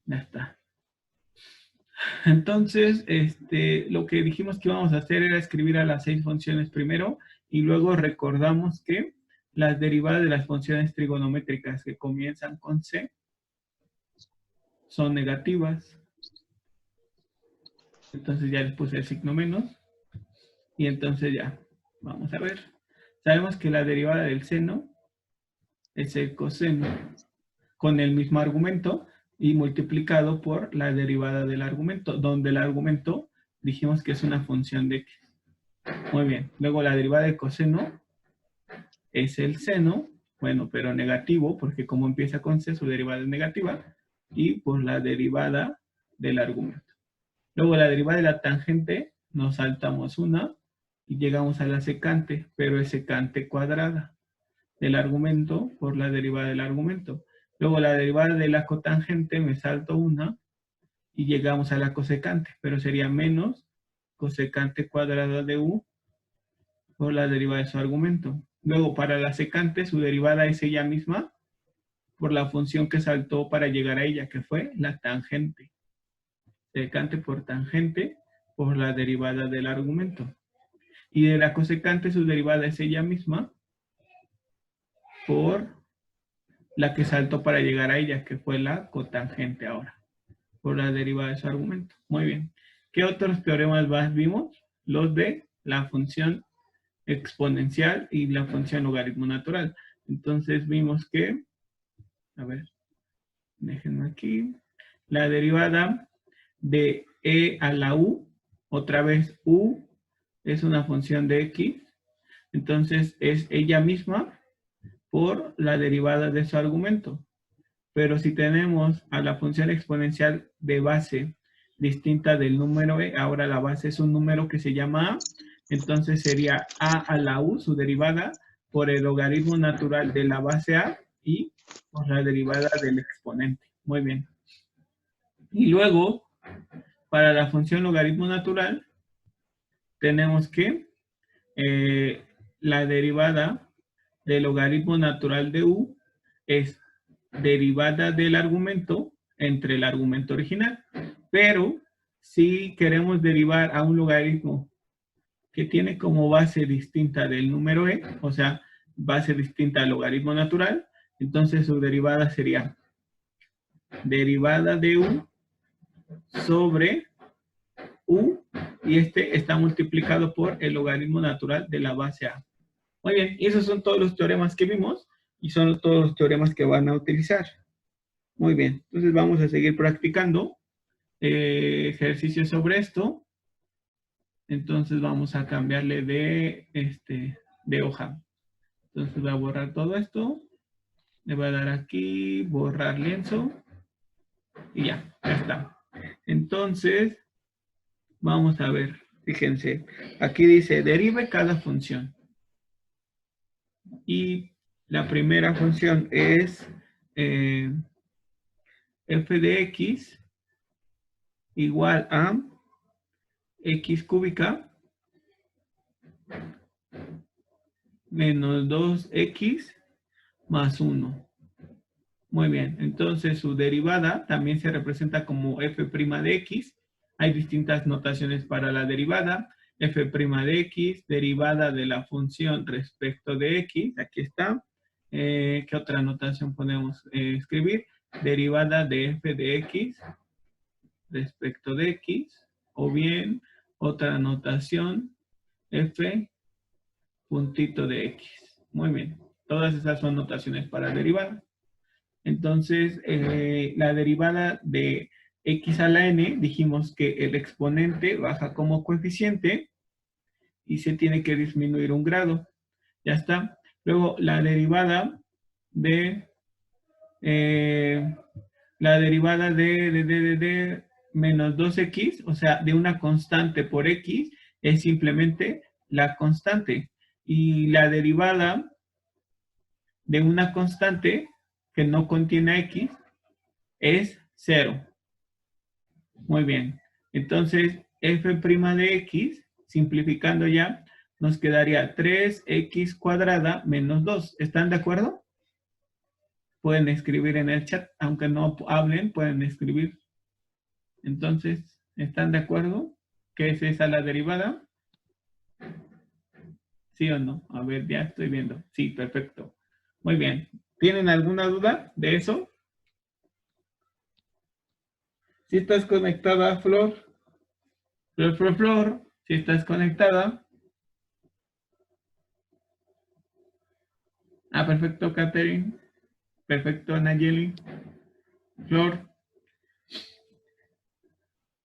Ya está. Entonces, lo que dijimos que íbamos a hacer era escribir a las 6 funciones primero y luego recordamos que las derivadas de las funciones trigonométricas que comienzan con C son negativas. Entonces ya les puse el signo menos y entonces ya, vamos a ver. Sabemos que la derivada del seno es el coseno con el mismo argumento y multiplicado por la derivada del argumento, donde el argumento dijimos que es una función de x. Muy bien. Luego la derivada del coseno es el seno, bueno, pero negativo, porque como empieza con c, su derivada es negativa, y por la derivada del argumento. Luego la derivada de la tangente, nos saltamos una y llegamos a la secante, pero es secante cuadrada del argumento por la derivada del argumento. Luego la derivada de la cotangente, me salto una y llegamos a la cosecante, pero sería menos cosecante cuadrada de u por la derivada de su argumento. Luego, para la secante, su derivada es ella misma por la función que saltó para llegar a ella, que fue la tangente. Secante por tangente por la derivada del argumento. Y de la cosecante, su derivada es ella misma por la que saltó para llegar a ella, que fue la cotangente ahora, por la derivada de su argumento. Muy bien. ¿Qué otros teoremas más vimos? Los de la función exponencial y la función logaritmo natural. Entonces vimos que, a ver, déjenme aquí, la derivada de e a la u, otra vez u es una función de x, entonces es ella misma por la derivada de su argumento. Pero si tenemos a la función exponencial de base distinta del número e, ahora la base es un número que se llama a, entonces sería a a la u, su derivada, por el logaritmo natural de la base a y por la derivada del exponente. Muy bien. Y luego, para la función logaritmo natural, tenemos que la derivada del logaritmo natural de u es derivada del argumento entre el argumento original. Pero si queremos derivar a un logaritmo que tiene como base distinta del número e, o sea, base distinta al logaritmo natural, entonces su derivada sería derivada de u sobre u, y este está multiplicado por el logaritmo natural de la base a. Muy bien, y esos son todos los teoremas que vimos y son todos los teoremas que van a utilizar. Muy bien, entonces vamos a seguir practicando ejercicios sobre esto. Entonces vamos a cambiarle de hoja. Entonces voy a borrar todo esto. Le voy a dar aquí, borrar lienzo. Y ya está. Entonces, vamos a ver. Fíjense, aquí dice, derive cada función. Y la primera función es f de x igual a x cúbica menos 2x más 1. Muy bien, entonces su derivada también se representa como f' de x. Hay distintas notaciones para la derivada. F' de x, derivada de la función respecto de x, aquí está. ¿Qué otra notación podemos escribir? Derivada de f de x respecto de x, o bien otra notación, f puntito de x. Muy bien, todas esas son notaciones para derivada. Entonces, la derivada de x a la n, dijimos que el exponente baja como coeficiente y se tiene que disminuir un grado. Ya está. Luego, la derivada de menos 2x, o sea, de una constante por x, es simplemente la constante. Y la derivada de una constante que no contiene x es 0. Muy bien. Entonces, f' de x, simplificando ya, nos quedaría 3x cuadrada menos 2. ¿Están de acuerdo? pueden escribir en el chat, aunque no hablen, pueden escribir. Entonces, ¿están de acuerdo que es esa la derivada? ¿Sí o no? A ver, ya estoy viendo. Sí, perfecto. Muy bien. ¿Tienen alguna duda de eso? Si estás conectada, Flor. Flor, si estás conectada. Ah, perfecto, Catherine. Perfecto, Nayeli. Flor,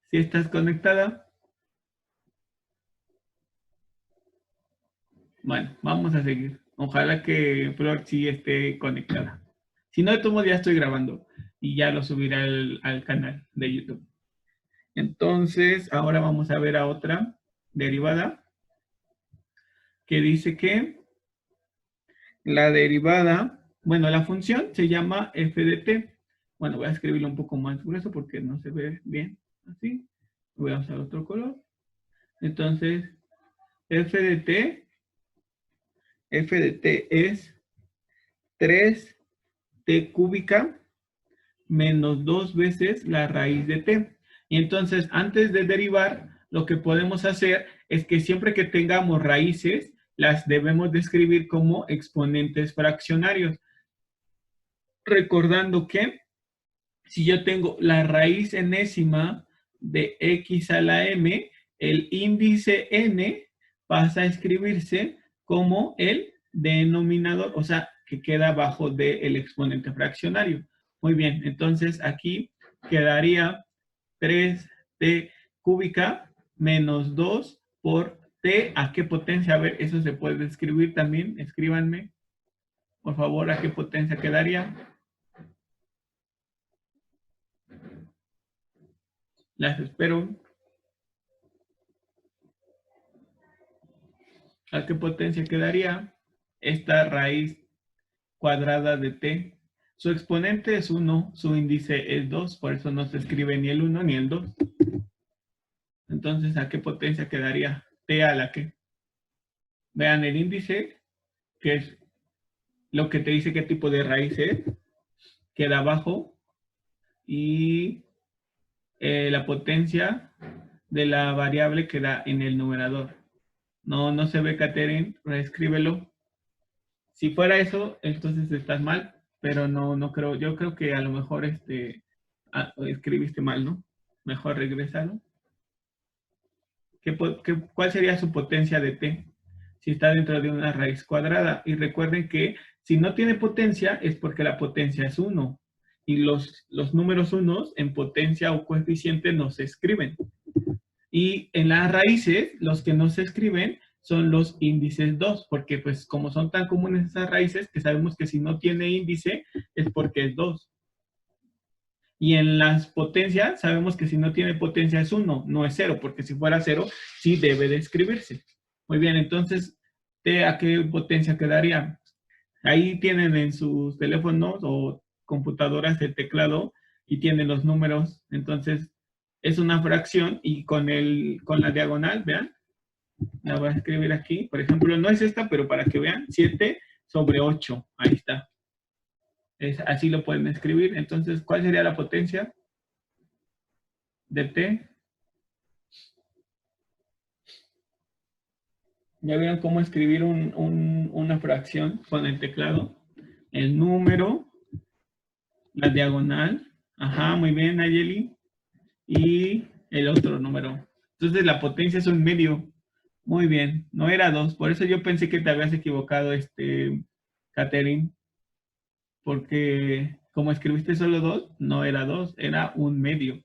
si estás conectada. Bueno, vamos a seguir. Ojalá que Flor sí esté conectada. Si no, de todos modos ya estoy grabando y ya lo subiré al canal de YouTube. Entonces, ahora vamos a ver a otra derivada que dice que la derivada, bueno, la función se llama f de t. Bueno, voy a escribirlo un poco más grueso porque no se ve bien así. Voy a usar otro color. Entonces, f de t es 3t cúbica menos 2 veces la raíz de t. Y entonces, antes de derivar, lo que podemos hacer es que siempre que tengamos raíces, las debemos de escribir como exponentes fraccionarios. Recordando que si yo tengo la raíz enésima de x a la m, el índice n pasa a escribirse como el denominador, o sea, que queda abajo del exponente fraccionario. Muy bien, entonces aquí quedaría 3t cúbica menos 2 por t. ¿A qué potencia? A ver, eso se puede escribir también. Escríbanme, por favor, ¿a qué potencia quedaría? Las espero. ¿A qué potencia quedaría esta raíz cuadrada de t? Su exponente es 1, su índice es 2, por eso no se escribe ni el 1 ni el 2. Entonces, ¿a qué potencia quedaría t a la que? Vean el índice, que es lo que te dice qué tipo de raíz es, queda abajo, y la potencia de la variable queda en el numerador. No se ve, Catherine, reescríbelo. Si fuera eso, entonces estás mal, pero no creo. Yo creo que a lo mejor escribiste mal, ¿no? Mejor regrésalo. ¿Cuál sería su potencia de t? Si está dentro de una raíz cuadrada. Y recuerden que si no tiene potencia es porque la potencia es 1. Y los números unos en potencia o coeficiente no se escriben. Y en las raíces, los que no se escriben son los índices 2, porque pues como son tan comunes esas raíces, que sabemos que si no tiene índice es porque es 2. Y en las potencias, sabemos que si no tiene potencia es 1, no es 0, porque si fuera 0, sí debe de escribirse. Muy bien, entonces, ¿t a qué potencia quedaría? Ahí tienen en sus teléfonos o computadoras el teclado y tienen los números. Entonces, es una fracción y con la diagonal, vean, la voy a escribir aquí. Por ejemplo, no es esta, pero para que vean, 7 sobre 8. Ahí está. Así lo pueden escribir. Entonces, ¿cuál sería la potencia de t? ¿Ya vieron cómo escribir una fracción con el teclado? El número, la diagonal. Ajá, muy bien, Nayeli. Y el otro número. Entonces, la potencia es un medio. Muy bien, no era 2. Por eso yo pensé que te habías equivocado, Catherine. Porque como escribiste solo 2, no era 2, era un medio.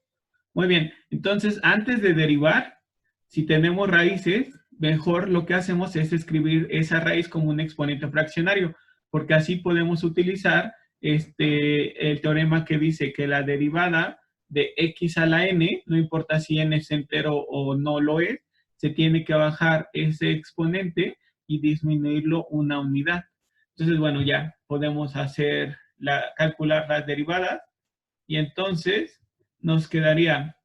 Muy bien, entonces antes de derivar, si tenemos raíces, mejor lo que hacemos es escribir esa raíz como un exponente fraccionario, porque así podemos utilizar el teorema que dice que la derivada de x a la n, no importa si n es entero o no lo es, se tiene que bajar ese exponente y disminuirlo una unidad. Entonces, bueno, ya podemos calcular las derivadas y entonces nos quedaría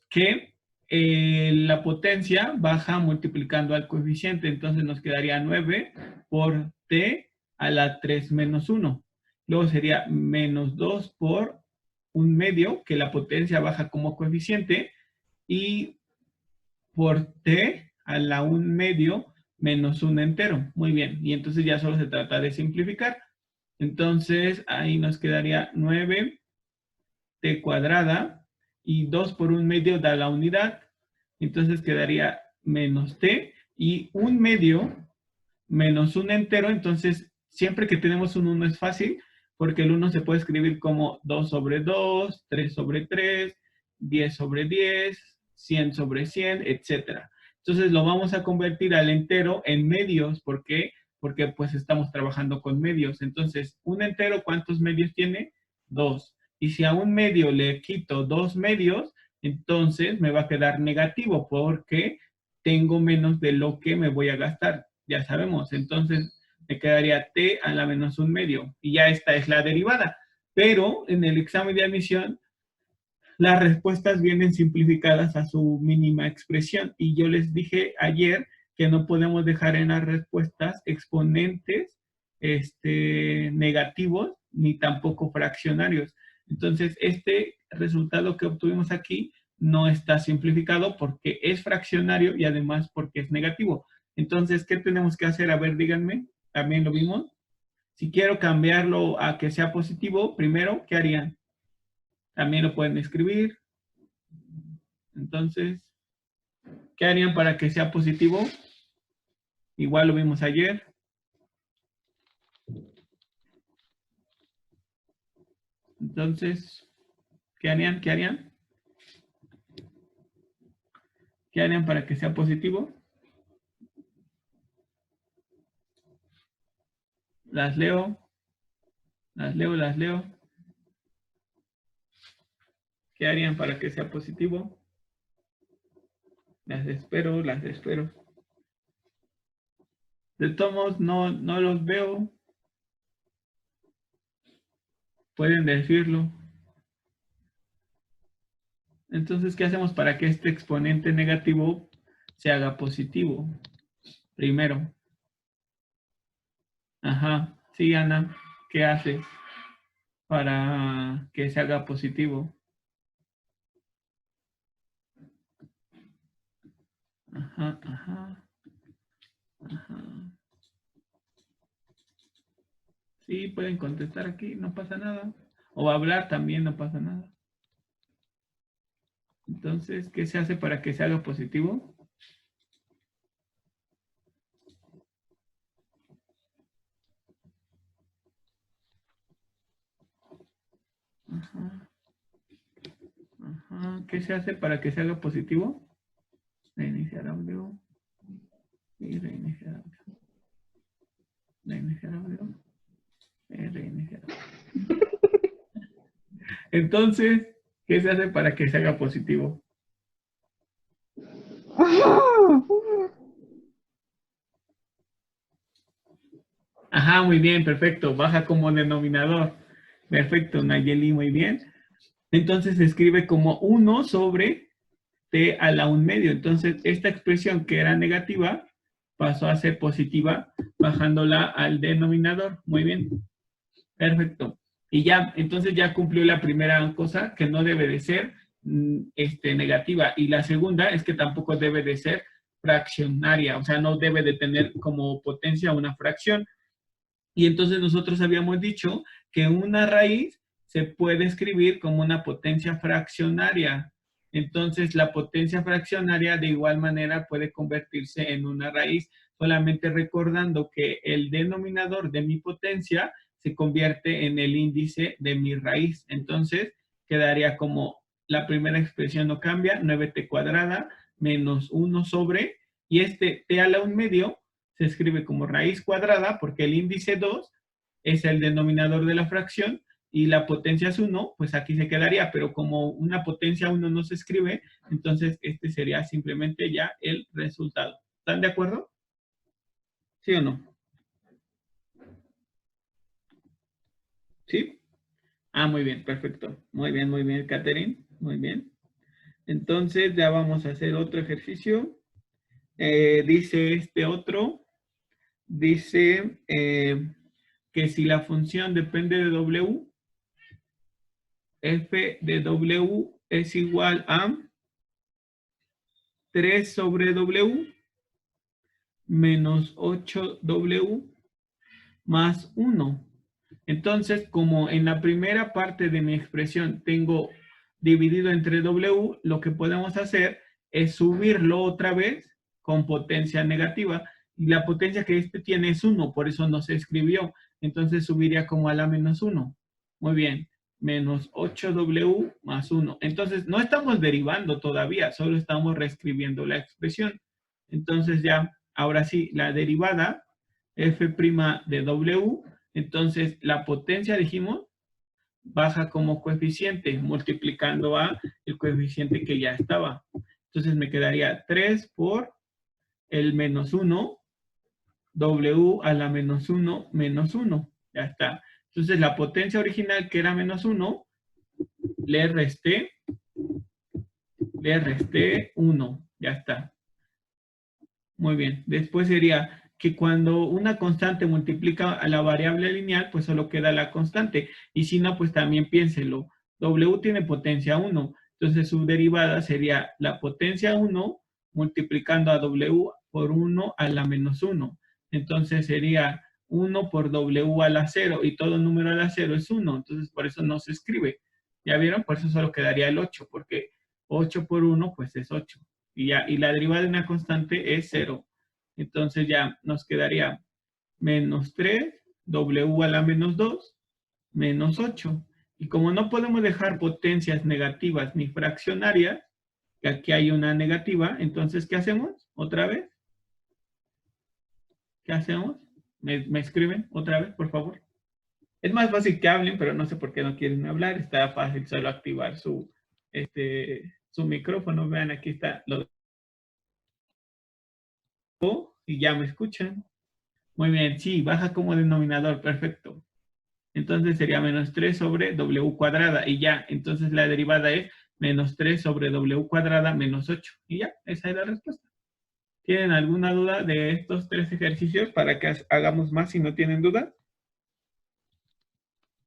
que la potencia baja multiplicando al coeficiente. Entonces nos quedaría 9 por t a la 3 menos 1. luego sería menos 2 por 1/2, que la potencia baja como coeficiente, y por t a la 1/2 menos 1 entero. Muy bien, y entonces ya solo se trata de simplificar. Entonces ahí nos quedaría 9t cuadrada, y 2 por 1/2 da la unidad. Entonces quedaría menos t, y 1/2 menos un entero. Entonces siempre que tenemos un 1 es fácil, porque el 1 se puede escribir como 2 sobre 2, 3 sobre 3, 10 sobre 10, 100 sobre 100, etcétera. Entonces lo vamos a convertir al entero en medios. ¿Por qué? Porque pues estamos trabajando con medios. Entonces, un entero, ¿cuántos medios tiene? 2. Y si a un medio le quito 2 medios, entonces me va a quedar negativo, porque tengo menos de lo que me voy a gastar. Ya sabemos, entonces me quedaría t a la menos 1/2. Y ya esta es la derivada. Pero en el examen de admisión, las respuestas vienen simplificadas a su mínima expresión. Y yo les dije ayer que no podemos dejar en las respuestas exponentes negativos, ni tampoco fraccionarios. Entonces, este resultado que obtuvimos aquí no está simplificado porque es fraccionario y además porque es negativo. Entonces, ¿qué tenemos que hacer? A ver, díganme, ¿también lo vimos? Si quiero cambiarlo a que sea positivo, primero, ¿qué harían? También lo pueden escribir. Entonces, ¿qué harían para que sea positivo? Igual lo vimos ayer. Entonces, ¿qué harían? ¿Qué harían? ¿Qué harían para que sea positivo? Las leo. Las leo, las leo. ¿Qué harían para que sea positivo? Las espero, las espero. De todos modos, no los veo. Pueden decirlo. Entonces, ¿qué hacemos para que este exponente negativo se haga positivo? Primero. Ajá. Sí, Ana. ¿Qué haces para que se haga positivo? Ajá, ajá, ajá. Sí, pueden contestar aquí, no pasa nada. O hablar también, no pasa nada. Entonces, ¿qué se hace para que se haga positivo? Ajá. Ajá. ¿Qué se hace para que se haga positivo? Reiniciar audio. Y reiniciar audio. Reiniciar audio. Reiniciar audio. Entonces, ¿qué se hace para que se haga positivo? Ajá, muy bien, perfecto. Baja como denominador. Perfecto, Nayeli, muy bien. Entonces se escribe como 1 sobre t a la 1/2. Entonces, esta expresión que era negativa pasó a ser positiva, bajándola al denominador. Muy bien. Perfecto. Y ya, entonces ya cumplió la primera cosa, que no debe de ser negativa. Y la segunda es que tampoco debe de ser fraccionaria, o sea, no debe de tener como potencia una fracción. Y entonces nosotros habíamos dicho que una raíz se puede escribir como una potencia fraccionaria. Entonces la potencia fraccionaria de igual manera puede convertirse en una raíz, solamente recordando que el denominador de mi potencia se convierte en el índice de mi raíz. Entonces quedaría como la primera expresión no cambia, 9t cuadrada menos 1 sobre, y este t a la 1/2 se escribe como raíz cuadrada porque el índice 2 es el denominador de la fracción y la potencia es 1, pues aquí se quedaría, pero como una potencia 1 no se escribe, entonces este sería simplemente ya el resultado. ¿Están de acuerdo? ¿Sí o no? ¿Sí? Ah, muy bien, perfecto. Muy bien, Catherine. Muy bien. Entonces ya vamos a hacer otro ejercicio. Dice este otro, dice, que si la función depende de W, f de W es igual a 3 sobre W menos 8W más 1. Entonces, como en la primera parte de mi expresión tengo dividido entre W, lo que podemos hacer es subirlo otra vez con potencia negativa. Y la potencia que este tiene es 1, por eso no se escribió. Entonces subiría como a la menos 1. Muy bien, menos 8W más 1. Entonces no estamos derivando todavía, solo estamos reescribiendo la expresión. Entonces ya, ahora sí, la derivada f' de W, entonces la potencia, dijimos, baja como coeficiente, multiplicando a el coeficiente que ya estaba. Entonces me quedaría 3 por el menos 1, W a la menos 1, menos 1. Ya está. Entonces la potencia original, que era menos 1, le resté 1. Ya está. Muy bien. Después sería que cuando una constante multiplica a la variable lineal, pues solo queda la constante. Y si no, pues también piénselo. W tiene potencia 1. Entonces su derivada sería la potencia 1 multiplicando a W por 1 a la menos 1. Entonces sería 1 por W a la 0. Y todo número a la 0 es 1. Entonces por eso no se escribe. ¿Ya vieron? Por eso solo quedaría el 8. Porque 8 por 1 pues es 8. Y la derivada de una constante es 0. Entonces ya nos quedaría menos 3, W a la menos 2, menos 8. Y como no podemos dejar potencias negativas ni fraccionarias, que aquí hay una negativa, entonces, ¿qué hacemos? ¿Otra vez? ¿Qué hacemos? ¿Me escriben otra vez, por favor? Es más fácil que hablen, pero no sé por qué no quieren hablar. Está fácil solo activar su micrófono. Vean, aquí está lo y ya me escuchan. Muy bien, sí, baja como denominador, perfecto. Entonces sería menos 3 sobre W cuadrada y ya, entonces la derivada es menos 3 sobre W cuadrada menos 8. Y ya, esa es la respuesta. ¿Tienen alguna duda de estos 3 ejercicios para que hagamos más si no tienen duda?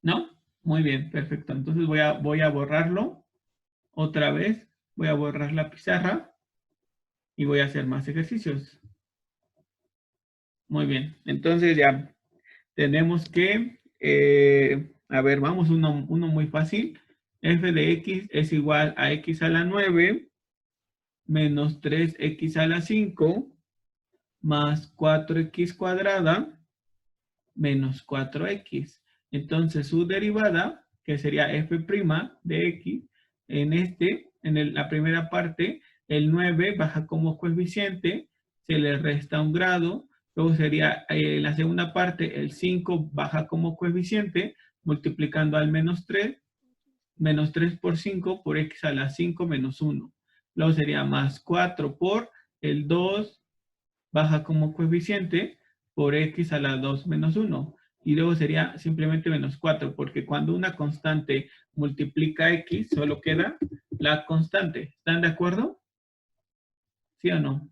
¿No? Muy bien, perfecto. Entonces voy a borrarlo otra vez. Voy a borrar la pizarra y voy a hacer más ejercicios. Muy bien, entonces ya tenemos que, a ver, vamos uno muy fácil. F de x es igual a x a la 9 menos 3x a la 5 más 4x cuadrada menos 4x. Entonces su derivada, que sería f' de x, en la primera parte, el 9 baja como coeficiente, se le resta un grado. Luego sería en la segunda parte, el 5 baja como coeficiente, multiplicando al menos 3. Menos 3 por 5 por x a la 5 menos 1. Luego sería más 4 por el 2 baja como coeficiente por x a la 2 menos 1. Y luego sería simplemente menos 4, porque cuando una constante multiplica x, solo queda la constante. ¿Están de acuerdo? ¿Sí o no?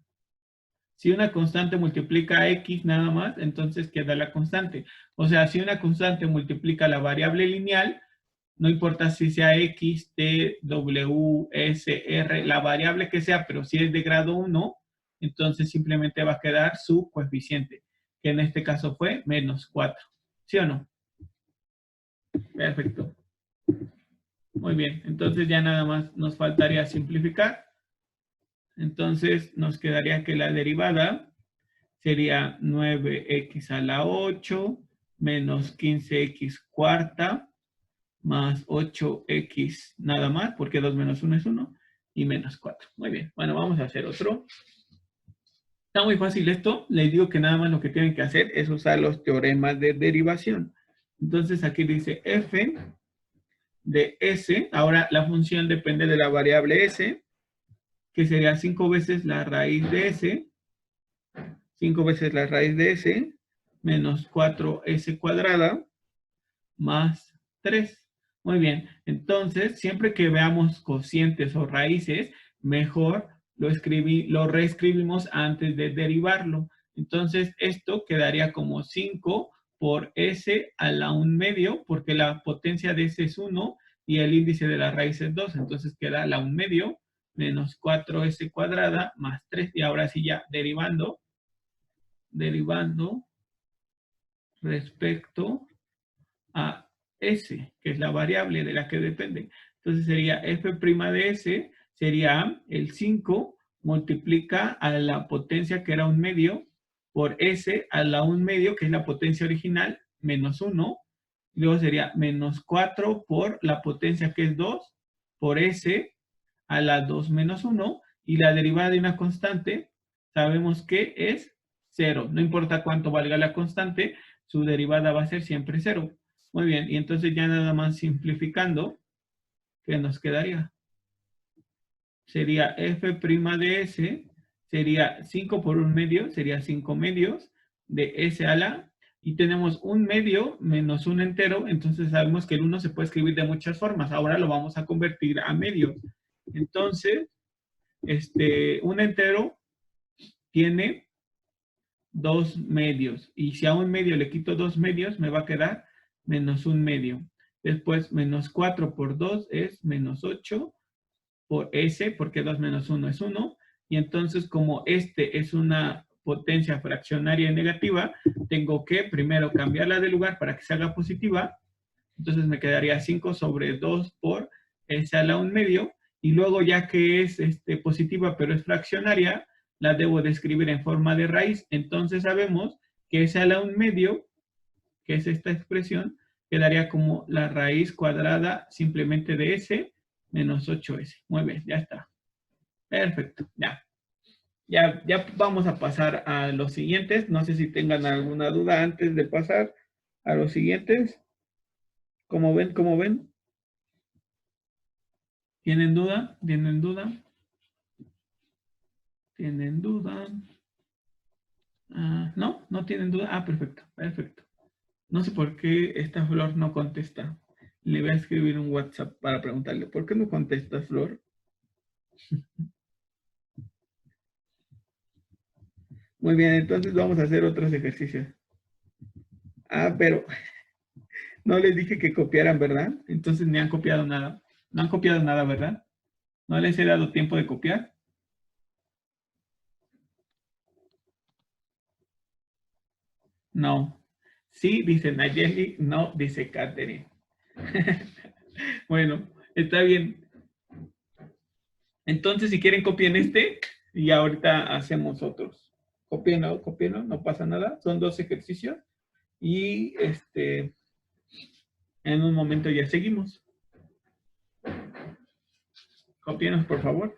Si una constante multiplica x nada más, entonces queda la constante. O sea, si una constante multiplica la variable lineal, no importa si sea x, t, w, s, r, la variable que sea, pero si es de grado 1, entonces simplemente va a quedar su coeficiente, que en este caso fue menos 4. ¿Sí o no? Perfecto. Muy bien, entonces ya nada más nos faltaría simplificar. Entonces nos quedaría que la derivada sería 9x a la 8 menos 15x cuarta más 8x nada más, porque 2 menos 1 es 1, y menos 4. Muy bien, bueno, vamos a hacer otro. Está muy fácil esto. Les digo que nada más lo que tienen que hacer es usar los teoremas de derivación. Entonces aquí dice f de s. Ahora la función depende de la variable s, que sería 5 veces la raíz de s, 5 veces la raíz de s, menos 4s cuadrada, más 3. Muy bien, entonces siempre que veamos cocientes o raíces, mejor lo reescribimos antes de derivarlo. Entonces esto quedaría como 5 por S a la 1/2, porque la potencia de S es 1 y el índice de la raíz es 2, entonces queda la 1/2 menos 4S cuadrada más 3, y ahora sí ya derivando respecto a S, que es la variable de la que depende. Entonces sería f' de S, sería el 5 multiplica a la potencia que era 1/2 por S a la 1/2, que es la potencia original, menos 1. Luego sería menos 4 por la potencia que es 2 por S a la 2 menos 1. Y la derivada de una constante sabemos que es 0. No importa cuánto valga la constante, su derivada va a ser siempre 0. Muy bien, y entonces ya nada más simplificando, ¿qué nos quedaría? Sería f' de S, sería 5 por 1/2, sería 5 medios de S a la, y tenemos 1/2 menos un entero, entonces sabemos que el 1 se puede escribir de muchas formas. Ahora lo vamos a convertir a medios. Entonces, un entero tiene 2 medios, y si a 1/2 le quito 2 medios, me va a quedar menos 1/2. Después, menos 4 por 2 es menos 8 por S, porque 2 menos 1 es 1. Y entonces, como este es una potencia fraccionaria negativa, tengo que primero cambiarla de lugar para que se haga positiva. Entonces me quedaría 5 sobre 2 por S a la 1/2. Y luego, ya que es positiva pero es fraccionaria, la debo de escribir en forma de raíz. Entonces sabemos que S a la 1/2, que es esta expresión, quedaría como la raíz cuadrada simplemente de S menos 8S. Muy bien, ya está. Perfecto, ya. Ya vamos a pasar a los siguientes. No sé si tengan alguna duda antes de pasar a los siguientes. ¿Cómo ven? ¿Cómo ven? ¿Tienen duda? ¿Tienen duda? ¿Tienen duda? ¿No? ¿No tienen duda? Perfecto, perfecto. No sé por qué esta Flor no contesta. Le voy a escribir un WhatsApp para preguntarle, ¿por qué no contesta, Flor? Muy bien, entonces vamos a hacer otros ejercicios. Pero no les dije que copiaran, ¿verdad? Entonces ni han copiado nada. No han copiado nada, ¿verdad? No les he dado tiempo de copiar. No. Sí, dice Nayeli, no, dice Katherine. Bueno, está bien. Entonces, si quieren, copien y ahorita hacemos otros. Copienlo, no pasa nada. Son 2 ejercicios y en un momento ya seguimos. Copienos, por favor.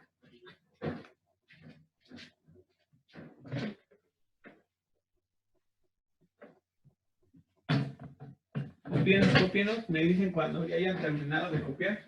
Copienos. Me dicen cuando ya hayan terminado de copiar.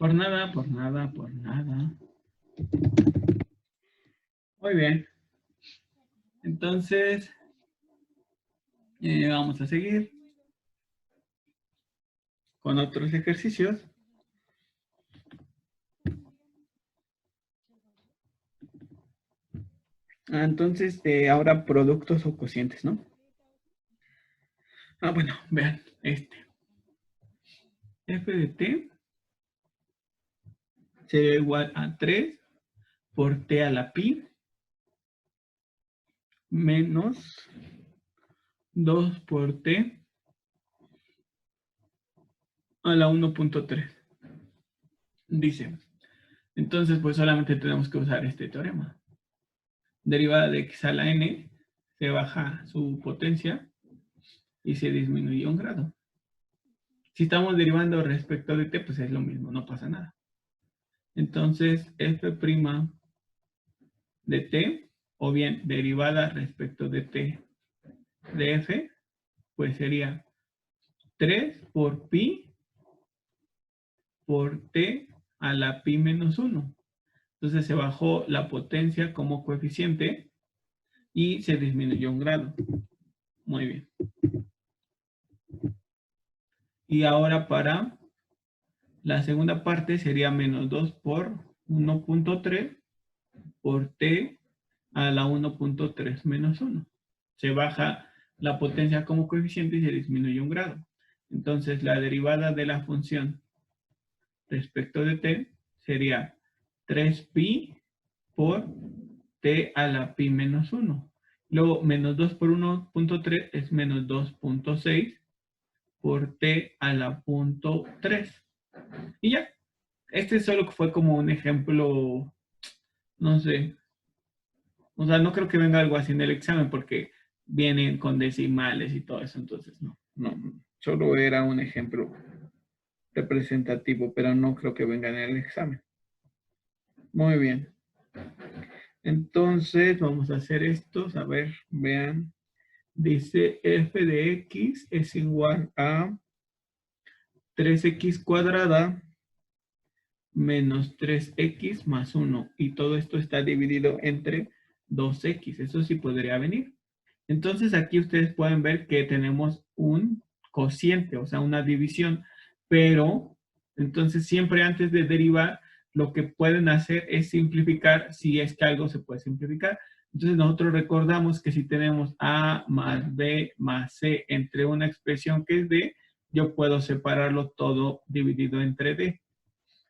Por nada, por nada, por nada. Muy bien. Entonces, vamos a seguir con otros ejercicios. Entonces, ahora productos o cocientes, ¿no? Bueno, vean, f de t será igual a 3 por t a la pi menos 2 por t a la 1.3. Dice, entonces pues solamente tenemos que usar este teorema. Derivada de x a la n, se baja su potencia y se disminuye 1 grado. Si estamos derivando respecto de t, pues es lo mismo, no pasa nada. Entonces, f' de t, o bien derivada respecto de t de f, pues sería 3 por pi por t a la pi menos 1. Entonces se bajó la potencia como coeficiente y se disminuyó 1 grado. Muy bien. Y ahora para la segunda parte sería menos 2 por 1.3 por t a la 1.3 menos 1. Se baja la potencia como coeficiente y se disminuye 1 grado. Entonces la derivada de la función respecto de t sería 3pi por t a la pi menos 1. Luego, menos 2 por 1.3 es menos 2.6 por t a la punto 3. Y ya. Este solo fue como un ejemplo, no sé. O sea, no creo que venga algo así en el examen porque vienen con decimales y todo eso. Entonces, no. Solo era un ejemplo representativo, pero no creo que venga en el examen. Muy bien. Entonces, vamos a hacer estos. A ver, vean. Dice f de x es igual a 3x cuadrada menos 3x más 1. Y todo esto está dividido entre 2x. Eso sí podría venir. Entonces, aquí ustedes pueden ver que tenemos un cociente, o sea, una división. Pero, entonces, siempre antes de derivar, lo que pueden hacer es simplificar si es que algo se puede simplificar. Entonces nosotros recordamos que si tenemos A más B más C entre una expresión que es D, yo puedo separarlo todo dividido entre D.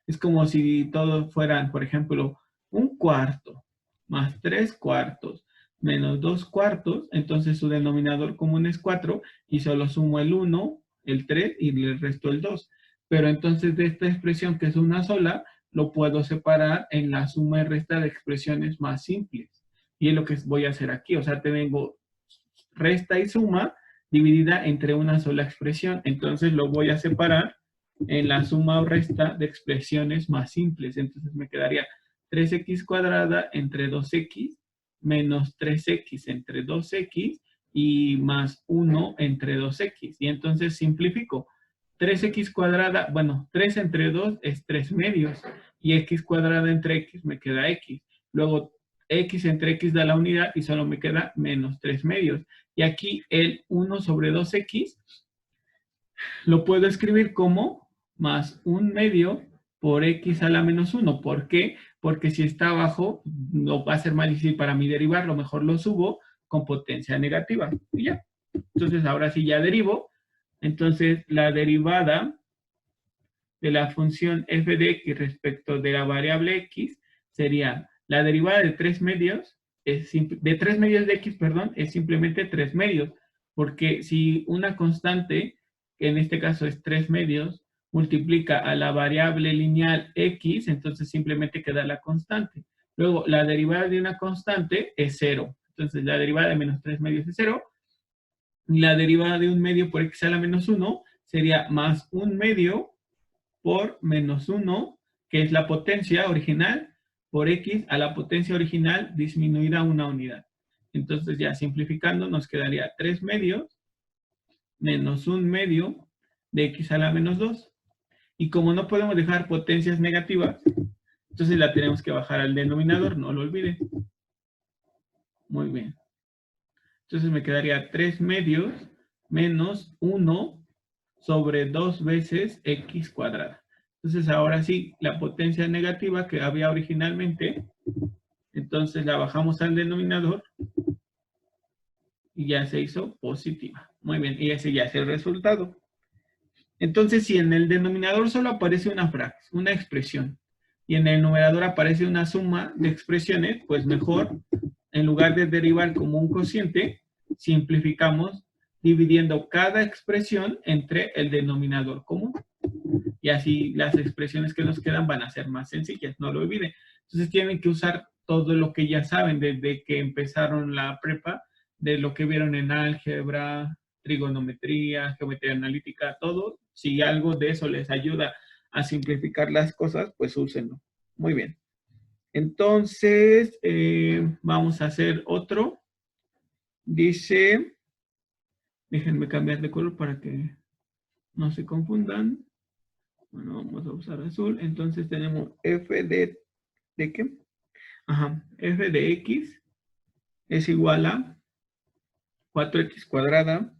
Es como si todos fueran, por ejemplo, 1/4 más 3/4 menos 2/4, entonces su denominador común es 4 y solo sumo el 1, el 3 y el resto el 2. Pero entonces de esta expresión que es una sola, lo puedo separar en la suma y resta de expresiones más simples. Y es lo que voy a hacer aquí. O sea, tengo resta y suma dividida entre una sola expresión. Entonces lo voy a separar en la suma o resta de expresiones más simples. Entonces me quedaría 3x cuadrada entre 2x menos 3x entre 2x y más 1 entre 2x. Y entonces simplifico. 3x cuadrada, bueno, 3 entre 2 es 3 medios. Y x cuadrada entre x me queda x. Luego, x entre x da la unidad y solo me queda menos 3 medios. Y aquí el 1 sobre 2x lo puedo escribir como más 1 medio por x a la menos 1. ¿Por qué? Porque si está abajo, no va a ser más difícil para mí derivar. Lo mejor lo subo con potencia negativa. Y ya. Entonces, ahora sí ya derivo. Entonces, la derivada de la función f de x respecto de la variable x sería la derivada de 3 medios, de 3 medios de x, perdón, es simplemente 3 medios. Porque si una constante, que en este caso es 3 medios, multiplica a la variable lineal x, entonces simplemente queda la constante. Luego, la derivada de una constante es 0. Entonces, la derivada de menos 3 medios es 0. La derivada de 1 medio por x a la menos 1 sería más 1 medio por menos 1, que es la potencia original, por x a la potencia original disminuida a una unidad. Entonces, ya simplificando, nos quedaría 3 medios menos 1 medio de x a la menos 2. Y como no podemos dejar potencias negativas, entonces la tenemos que bajar al denominador, no lo olviden. Muy bien. Entonces me quedaría 3 medios menos 1 sobre 2 veces x cuadrada. Entonces ahora sí, la potencia negativa que había originalmente, entonces la bajamos al denominador y ya se hizo positiva. Muy bien, y ese ya es el resultado. Entonces, si en el denominador solo aparece una expresión, y en el numerador aparece una suma de expresiones, pues mejor, en lugar de derivar como un cociente, simplificamos dividiendo cada expresión entre el denominador común. Y así las expresiones que nos quedan van a ser más sencillas, no lo olviden. Entonces tienen que usar todo lo que ya saben desde que empezaron la prepa, de lo que vieron en álgebra, trigonometría, geometría analítica, todo. Si algo de eso les ayuda a simplificar las cosas, pues úsenlo. Muy bien. Entonces, vamos a hacer otro. Dice, déjenme cambiar de color para que no se confundan. Bueno, vamos a usar azul. Entonces tenemos f ¿de qué? Ajá, f de x es igual a 4x cuadrada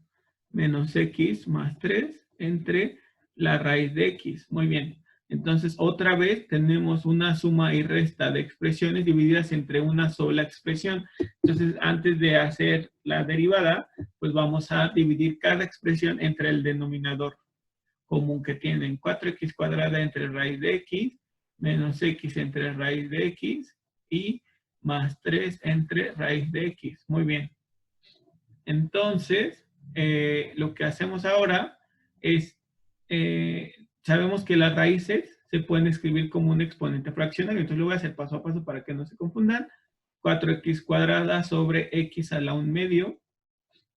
menos x más 3 entre la raíz de x. Muy bien. Entonces, otra vez tenemos una suma y resta de expresiones divididas entre una sola expresión. Entonces, antes de hacer la derivada, pues vamos a dividir cada expresión entre el denominador común que tienen. 4x cuadrada entre raíz de x, menos x entre raíz de x y más 3 entre raíz de x. Muy bien. Entonces, lo que hacemos ahora es, sabemos que las raíces se pueden escribir como un exponente fraccionario. Entonces lo voy a hacer paso a paso para que no se confundan. 4x cuadrada sobre x a la 1 medio.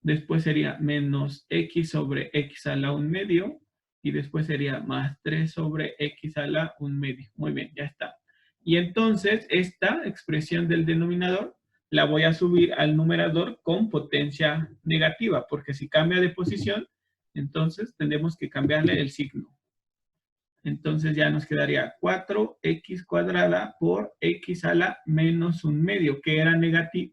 Después sería menos x sobre x a la 1 medio. Y después sería más 3 sobre x a la 1 medio. Muy bien, ya está. Y entonces esta expresión del denominador la voy a subir al numerador con potencia negativa, porque si cambia de posición, entonces tendremos que cambiarle el signo. Entonces ya nos quedaría 4x cuadrada por x a la menos 1 medio, que era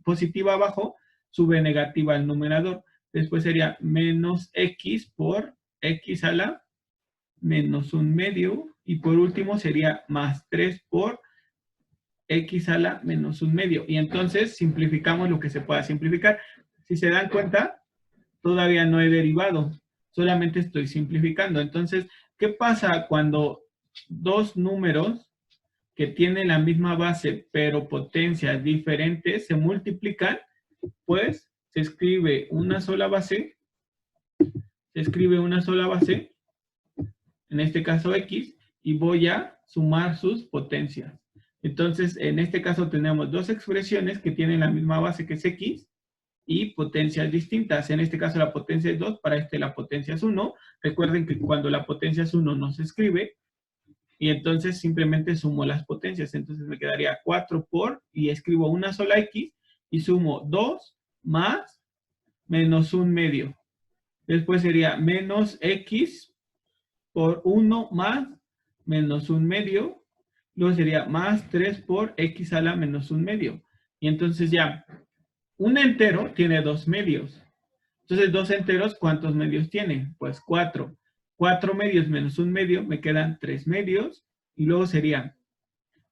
positiva abajo, sube negativa al numerador. Después sería menos x por x a la menos 1 medio. Y por último sería más 3 por x a la menos 1 medio. Y entonces simplificamos lo que se pueda simplificar. Si se dan cuenta, todavía no he derivado, solamente estoy simplificando. Entonces, ¿qué pasa cuando dos números que tienen la misma base pero potencias diferentes se multiplican? Pues se escribe una sola base, en este caso x, y voy a sumar sus potencias. Entonces, en este caso tenemos dos expresiones que tienen la misma base que es x y potencias distintas. En este caso la potencia es 2, para este la potencia es 1. Recuerden que cuando la potencia es 1 no se escribe, y entonces simplemente sumo las potencias. Entonces me quedaría 4 por, y escribo una sola x, y sumo 2 más menos 1 medio. Después sería menos x por 1 más menos 1 medio. Luego sería más 3 por x a la menos 1 medio. Y entonces ya, un entero tiene 2 medios. Entonces, 2 enteros, ¿cuántos medios tiene? Pues 4. 4 medios menos 1 medio, me quedan 3 medios. Y luego sería,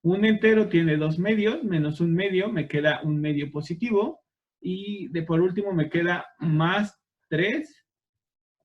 un entero tiene 2 medios, menos 1 medio, me queda 1 medio positivo. Y por último me queda más 3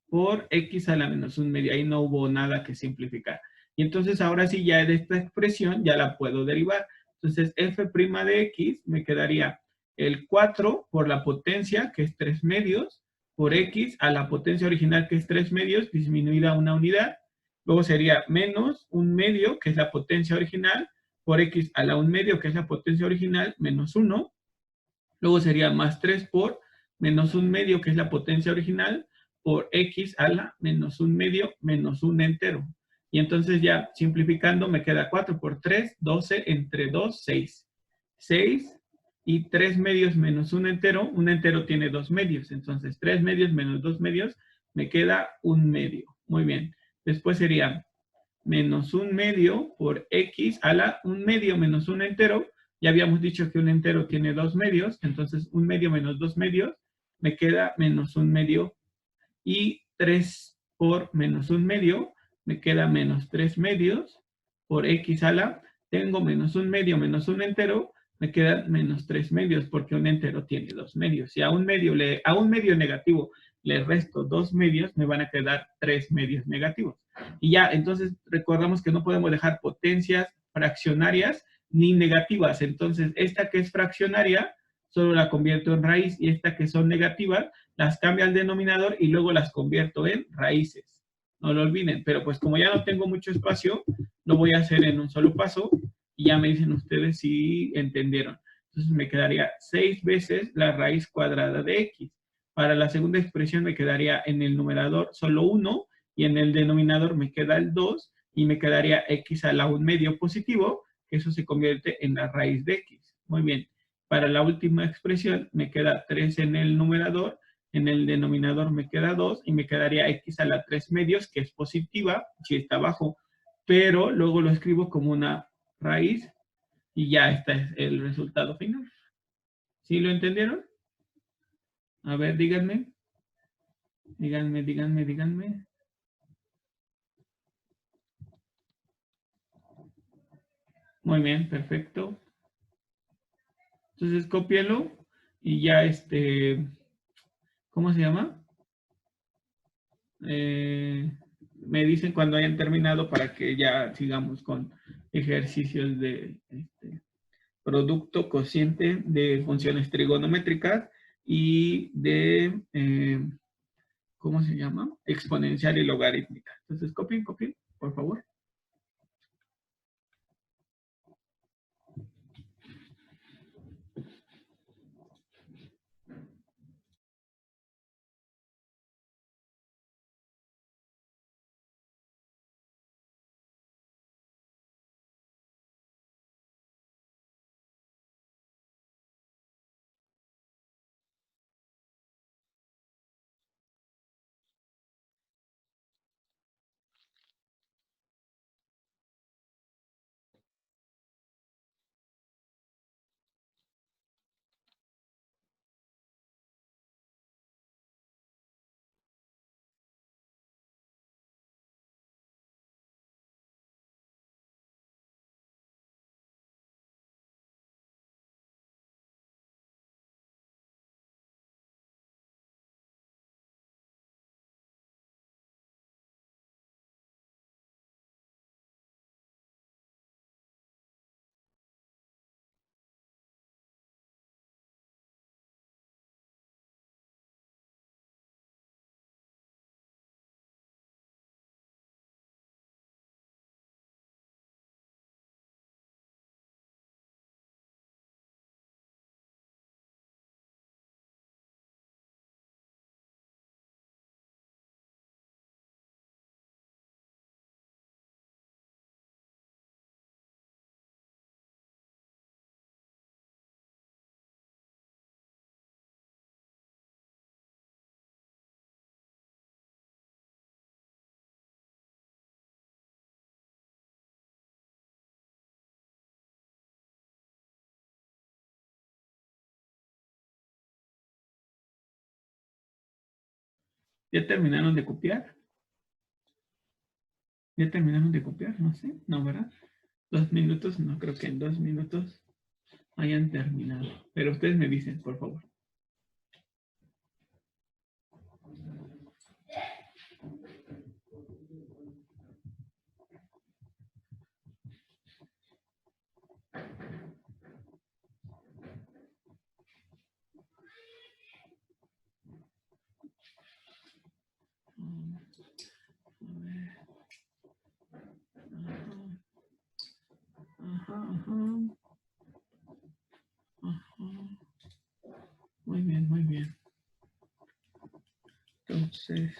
por x a la menos 1 medio. Ahí no hubo nada que simplificar. Y entonces ahora sí ya de esta expresión ya la puedo derivar. Entonces f' de x me quedaría el 4 por la potencia, que es 3 medios, por x a la potencia original, que es 3 medios, disminuida a una unidad. Luego sería menos 1 medio, que es la potencia original, por x a la 1 medio, que es la potencia original, menos 1. Luego sería más 3 por menos 1 medio, que es la potencia original, por x a la menos 1 medio, menos 1 entero. Y entonces ya simplificando me queda 4 por 3, 12 entre 2, 6. 6 y 3 medios menos 1 entero. Un entero tiene 2 medios. Entonces 3 medios menos 2 medios me queda 1 medio. Muy bien. Después sería menos un medio por x a la un medio menos un entero. Ya habíamos dicho que un entero tiene dos medios, entonces un medio menos dos medios me queda menos un medio, y 3 por menos un medio me queda menos 3 medios por x a la, tengo menos un medio menos un entero, me quedan menos 3 medios porque un entero tiene dos medios. Si a un medio negativo le resto dos medios, me van a quedar 3 medios negativos. Y ya, entonces recordamos que no podemos dejar potencias fraccionarias ni negativas. Entonces, esta que es fraccionaria, solo la convierto en raíz, y esta que son negativas, las cambio al denominador y luego las convierto en raíces. No lo olviden, pero pues como ya no tengo mucho espacio, lo voy a hacer en un solo paso y ya me dicen ustedes si entendieron. Entonces me quedaría 6 veces la raíz cuadrada de x. Para la segunda expresión me quedaría en el numerador solo 1 y en el denominador me queda el 2 y me quedaría x a la 1 medio positivo, que eso se convierte en la raíz de x. Muy bien. Para la última expresión me queda 3 en el numerador, en el denominador me queda 2 y me quedaría x a la 3 medios, que es positiva, si está abajo, pero luego lo escribo como una raíz y ya este es el resultado final. ¿Sí lo entendieron? A ver, díganme. Díganme. Muy bien, perfecto. Entonces, cópielo y ya ¿cómo se llama? Me dicen cuando hayan terminado para que ya sigamos con ejercicios de producto, cociente de funciones trigonométricas y de, ¿cómo se llama? Exponencial y logarítmica. Entonces, copien, por favor. ¿Ya terminaron de copiar? ¿Ya terminaron de copiar? No sé, no, ¿verdad? 2 minutos, no creo que en 2 minutos hayan terminado. Pero ustedes me dicen, por favor. Ajá. Muy bien. Entonces,